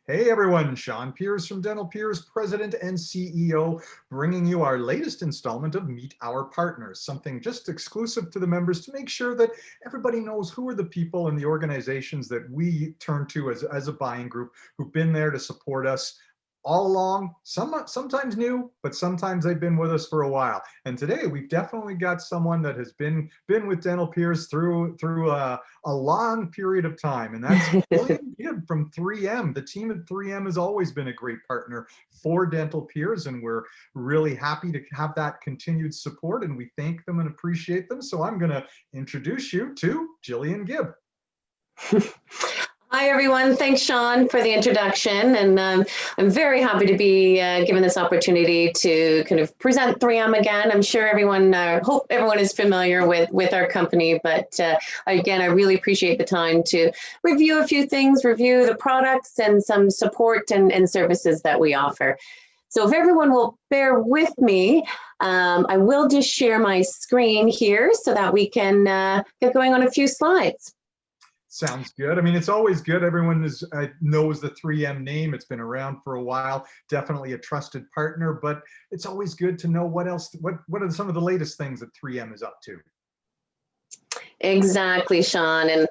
Hey everyone, Sean Peers from DentalPeers, President and CEO, bringing you our latest installment of Meet Our Partners, something just exclusive to the members to make sure that everybody knows who are the people and the organizations that we turn to as a buying group who've been there to support us all along, sometimes new, but sometimes they've been with us for a while. And today we've definitely got someone that has been with DentalPeers through a long period of time, and that's Gillean Gibb from 3M. The team at 3M has always been a great partner for DentalPeers, and we're really happy to have that continued support, and we thank them and appreciate them. So I'm going to introduce you to Gillean Gibb. Hi, everyone. Thanks, Sean, for the introduction. And I'm very happy to be given this opportunity to kind of present 3M again. I'm sure everyone, hope everyone is familiar with our company. But again, I really appreciate the time to review a few things, review the products and some support and services that we offer. So if everyone will bear with me, I will just share my screen here so that we can get going on a few slides. Sounds good. I mean, it's always good. Everyone knows the 3M name. It's been around for a while. Definitely a trusted partner, but it's always good to know what else, what are some of the latest things that 3M is up to. Exactly, Sean. And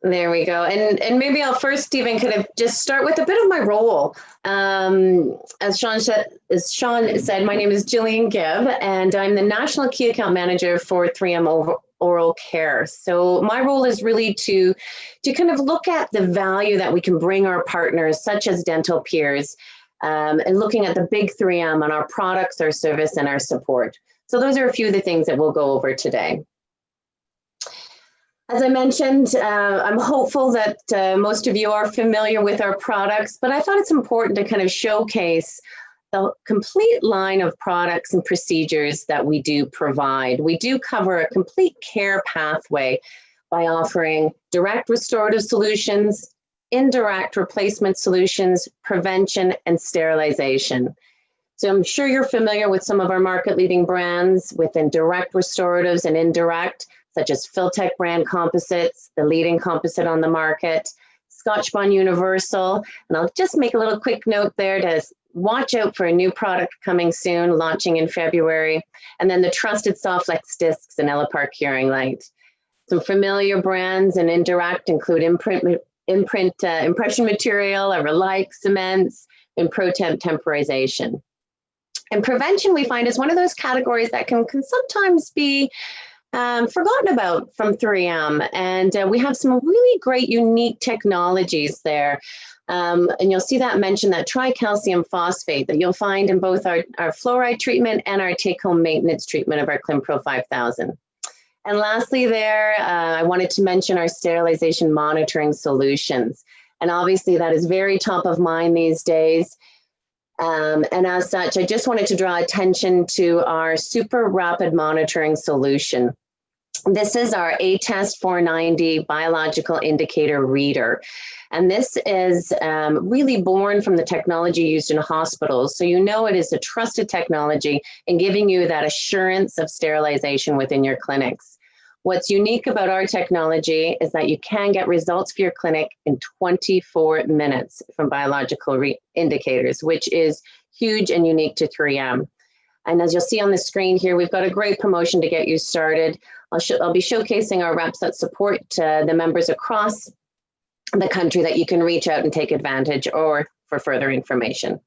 there we go. And maybe I'll first even kind of just start with a bit of my role. As Sean said, my name is Gillean Gibb, and I'm the National Key Account Manager for 3M Oral Care. So my role is really to kind of look at the value that we can bring our partners, such as DentalPeers, and looking at the big 3M on our products, our service, and our support. So those are a few of the things that we'll go over today. As I mentioned, I'm hopeful that most of you are familiar with our products, but I thought it's important to kind of showcase the complete line of products and procedures that we do provide. We do cover a complete care pathway by offering direct restorative solutions, indirect replacement solutions, prevention, and sterilization. So I'm sure you're familiar with some of our market-leading brands within direct restoratives and indirect, such as Filtek brand composites, the leading composite on the market, Scotch-Bond Universal, and I'll just make a little quick note there to watch out for a new product coming soon, launching in February, and then the trusted Softflex discs and Ellipar curing light. Some familiar brands and indirect include impression material, Everlike cements, and ProTemp temporization. And prevention, we find, is one of those categories that can sometimes be forgotten about from 3M, and we have some really great unique technologies there. And you'll see that mentioned, that tricalcium phosphate that you'll find in both our fluoride treatment and our take-home maintenance treatment of our ClinPro 5000. And lastly there, I wanted to mention our sterilization monitoring solutions. And obviously that is very top of mind these days. And as such, I just wanted to draw attention to our super rapid monitoring solution. This is our Atest 490 biological indicator reader. And this is really born from the technology used in hospitals. So you know it is a trusted technology in giving you that assurance of sterilization within your clinics. What's unique about our technology is that you can get results for your clinic in 24 minutes from biological indicators, which is huge and unique to 3M. And as you'll see on the screen here, we've got a great promotion to get you started. I'll be showcasing our reps that support the members across the country that you can reach out and take advantage or for further information.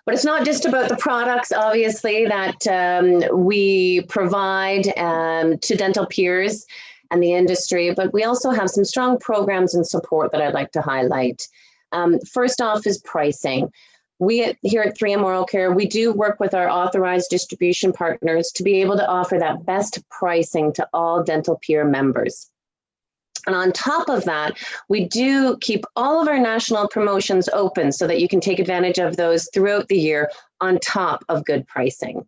But it's not just about the products, obviously, that we provide to DentalPeers and the industry, but we also have some strong programs and support that I'd like to highlight. First off is pricing. We here at 3M Oral Care, we do work with our authorized distribution partners to be able to offer that best pricing to all DentalPeer members. And on top of that, we do keep all of our national promotions open so that you can take advantage of those throughout the year on top of good pricing.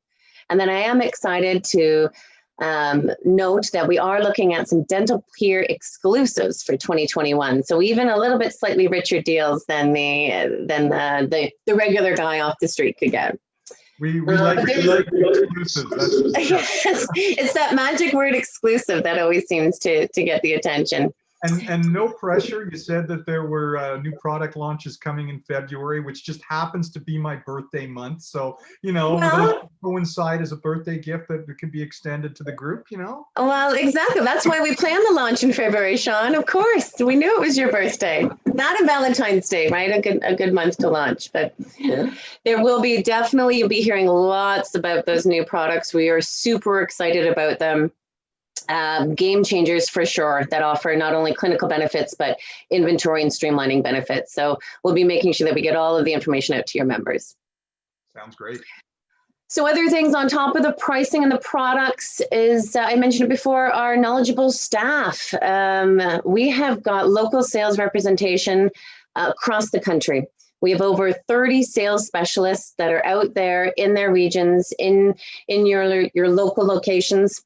And then I am excited to note that we are looking at some DentalPeer exclusives for 2021. So even a little bit slightly richer deals than the regular guy off the street could get. We like exclusives. Yes, it's that magic word exclusive that always seems to get the attention. And no pressure. You said that there were new product launches coming in February, which just happens to be my birthday month. So, those Well, coincide as a birthday gift that could be extended to the group. well, exactly. That's why we planned the launch in February, Sean. Of course, we knew it was your birthday. Not a Valentine's Day, right? A good month to launch. But there will be definitely, you'll be hearing lots about those new products. We are super excited about them. Game changers for sure, that offer not only clinical benefits, but inventory and streamlining benefits. So we'll be making sure that we get all of the information out to your members. Sounds great. So other things on top of the pricing and the products is, I mentioned it before, our knowledgeable staff. We have got local sales representation across the country. We have over 30 sales specialists that are out there in their regions, in your local locations,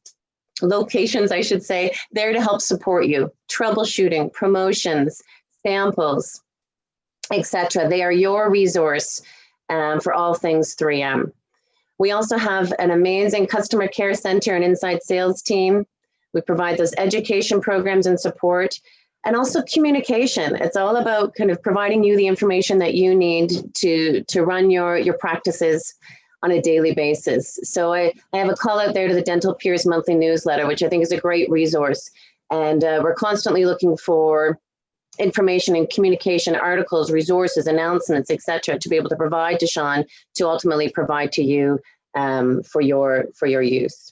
I should say, there to help support you. Troubleshooting, promotions, samples, etc. They are your resource for all things 3M. We also have an amazing customer care center and inside sales team. We provide those education programs and support, and also communication. It's all about kind of providing you the information that you need to run your practices on a daily basis. So I have a call out there to the DentalPeers monthly newsletter, which I think is a great resource. And we're constantly looking for information and communication, articles, resources, announcements, etc., to be able to provide to Sean, to ultimately provide to you for your use.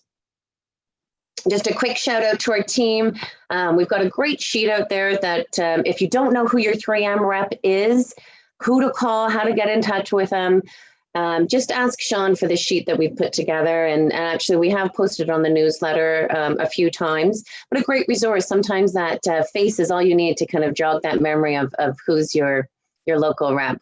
Just a quick shout out to our team. We've got a great sheet out there that if you don't know who your 3M rep is, who to call, how to get in touch with them, just ask Sean for the sheet that we've put together. And actually, we have posted on the newsletter a few times, but a great resource. Sometimes that face is all you need to kind of jog that memory of who's your local rep.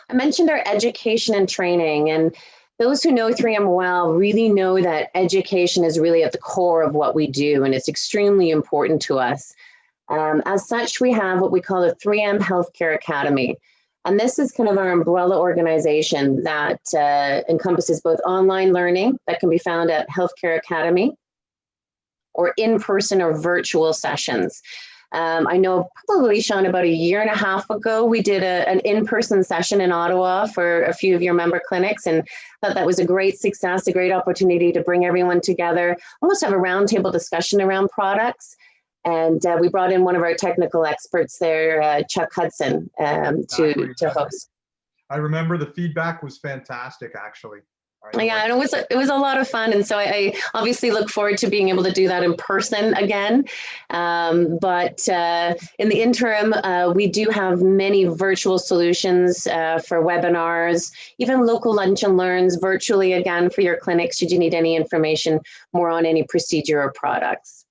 I mentioned our education and training, and those who know 3M well really know that education is really at the core of what we do, and it's extremely important to us. As such, we have what we call the 3M Healthcare Academy. And this is kind of our umbrella organization that encompasses both online learning that can be found at Healthcare Academy, or in-person or virtual sessions. I know probably, Sean, about a year and a half ago, we did an in-person session in Ottawa for a few of your member clinics, and thought that was a great success, a great opportunity to bring everyone together, almost have a roundtable discussion around products. And we brought in one of our technical experts there, Chuck Hudson, to host. I remember the feedback was fantastic, actually. Yeah, and it was a lot of fun, and so I obviously look forward to being able to do that in person again. But in the interim, we do have many virtual solutions for webinars, even local lunch and learns virtually again for your clinics should you need any information more on any procedure or products.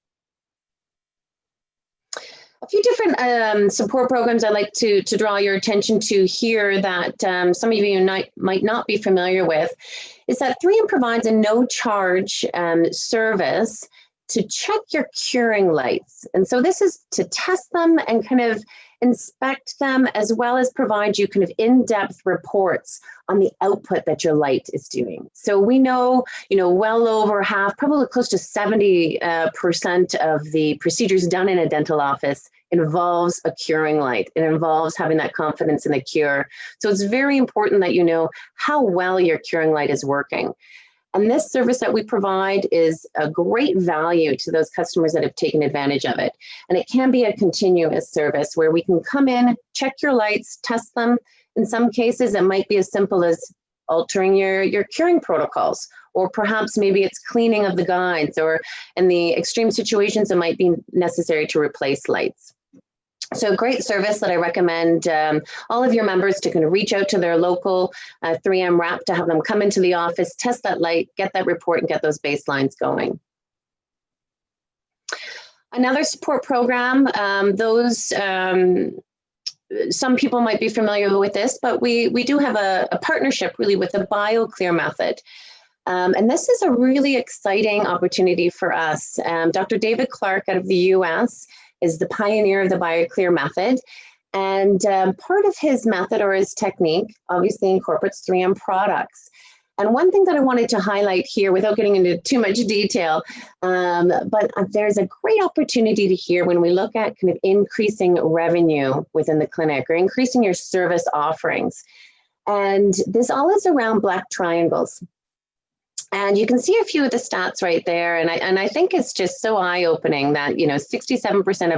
A few different support programs I'd like to draw your attention to here that some of you might not be familiar with is that 3M provides a no-charge service to check your curing lights. And so this is to test them and kind of inspect them, as well as provide you kind of in-depth reports on the output that your light is doing. So we know, well over half, probably close to 70% of the procedures done in a dental office involves a curing light. It involves having that confidence in the cure. So it's very important that you know how well your curing light is working. And this service that we provide is a great value to those customers that have taken advantage of it. And it can be a continuous service where we can come in, check your lights, test them. In some cases, it might be as simple as altering your curing protocols, or perhaps maybe it's cleaning of the guides, or in the extreme situations, it might be necessary to replace lights. So a great service that I recommend all of your members to kind of reach out to their local 3M rep to have them come into the office, test that light, get that report, and get those baselines going. Another support program, some people might be familiar with this, but we do have a partnership really with the BioClear Method. And this is a really exciting opportunity for us. Dr. David Clark out of the US is the pioneer of the BioClear Method. And part of his method, or his technique, obviously incorporates 3M products. And one thing that I wanted to highlight here without getting into too much detail, but there's a great opportunity to hear when we look at kind of increasing revenue within the clinic or increasing your service offerings. And this all is around black triangles. And you can see a few of the stats right there. And I think it's just so eye-opening that, 67%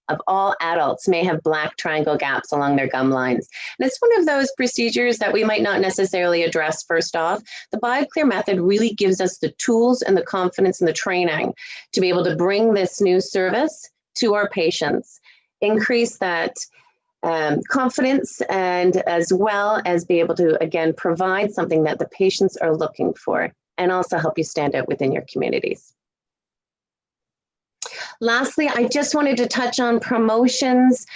of all adults may have black triangle gaps along their gum lines. And it's one of those procedures that we might not necessarily address first off. The BioClear method really gives us the tools and the confidence and the training to be able to bring this new service to our patients, increase that confidence, and as well as be able to, again, provide something that the patients are looking for, and also help you stand out within your communities. Lastly, I just wanted to touch on promotions.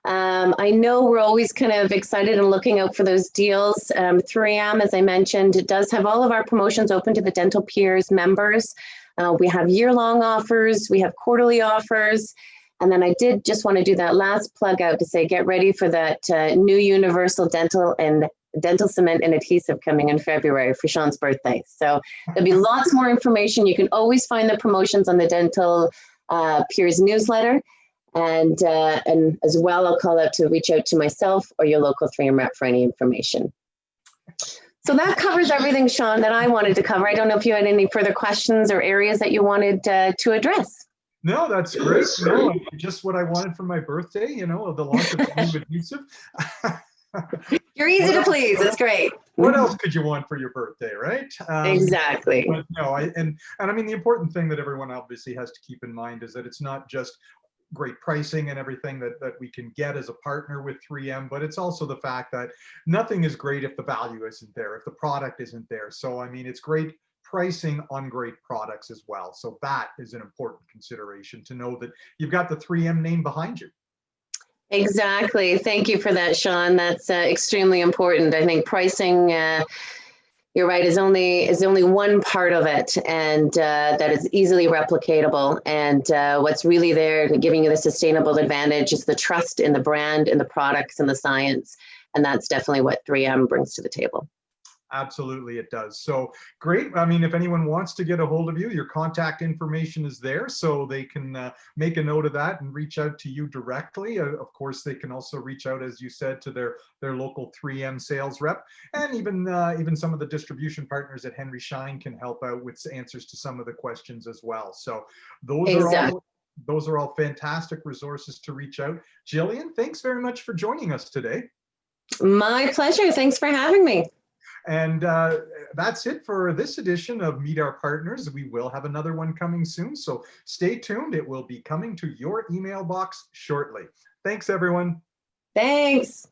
I know we're always kind of excited and looking out for those deals. 3M, as I mentioned, it does have all of our promotions open to the DentalPeers members. We have year-long offers, we have quarterly offers, and then I did just want to do that last plug out to say, get ready for that new universal dental cement and adhesive coming in February for Sean's birthday. So there'll be lots more information. You can always find the promotions on the DentalPeers newsletter. And as well, I'll call out to reach out to myself or your local 3M rep for any information. So that covers everything, Sean, that I wanted to cover. I don't know if you had any further questions or areas that you wanted to address. No, that's great. No, just what I wanted for my birthday, the launch of the new adhesive. You're easy to please. It's great. What else could you want for your birthday, right? Exactly. But no, and I mean, the important thing that everyone obviously has to keep in mind is that it's not just great pricing and everything that we can get as a partner with 3M, but it's also the fact that nothing is great if the value isn't there, if the product isn't there. So, I mean, it's great pricing on great products as well. So that is an important consideration, to know that you've got the 3M name behind you. Exactly. Thank you for that, Sean. That's extremely important. I think pricing, you're right, is only one part of it, and that is easily replicatable. And what's really there giving you the sustainable advantage is the trust in the brand, in the products, and the science. And that's definitely what 3M brings to the table. Absolutely, it does. So great. I mean, if anyone wants to get a hold of you, your contact information is there, so they can make a note of that and reach out to you directly. Of course, they can also reach out, as you said, to their local 3M sales rep, and even some of the distribution partners at Henry Schein can help out with answers to some of the questions as well. So those are all fantastic resources to reach out. Gillean, thanks very much for joining us today. My pleasure. Thanks for having me. And that's it for this edition of Meet Our Partners. We will have another one coming soon, so stay tuned. It will be coming to your email box shortly. Thanks, everyone. Thanks.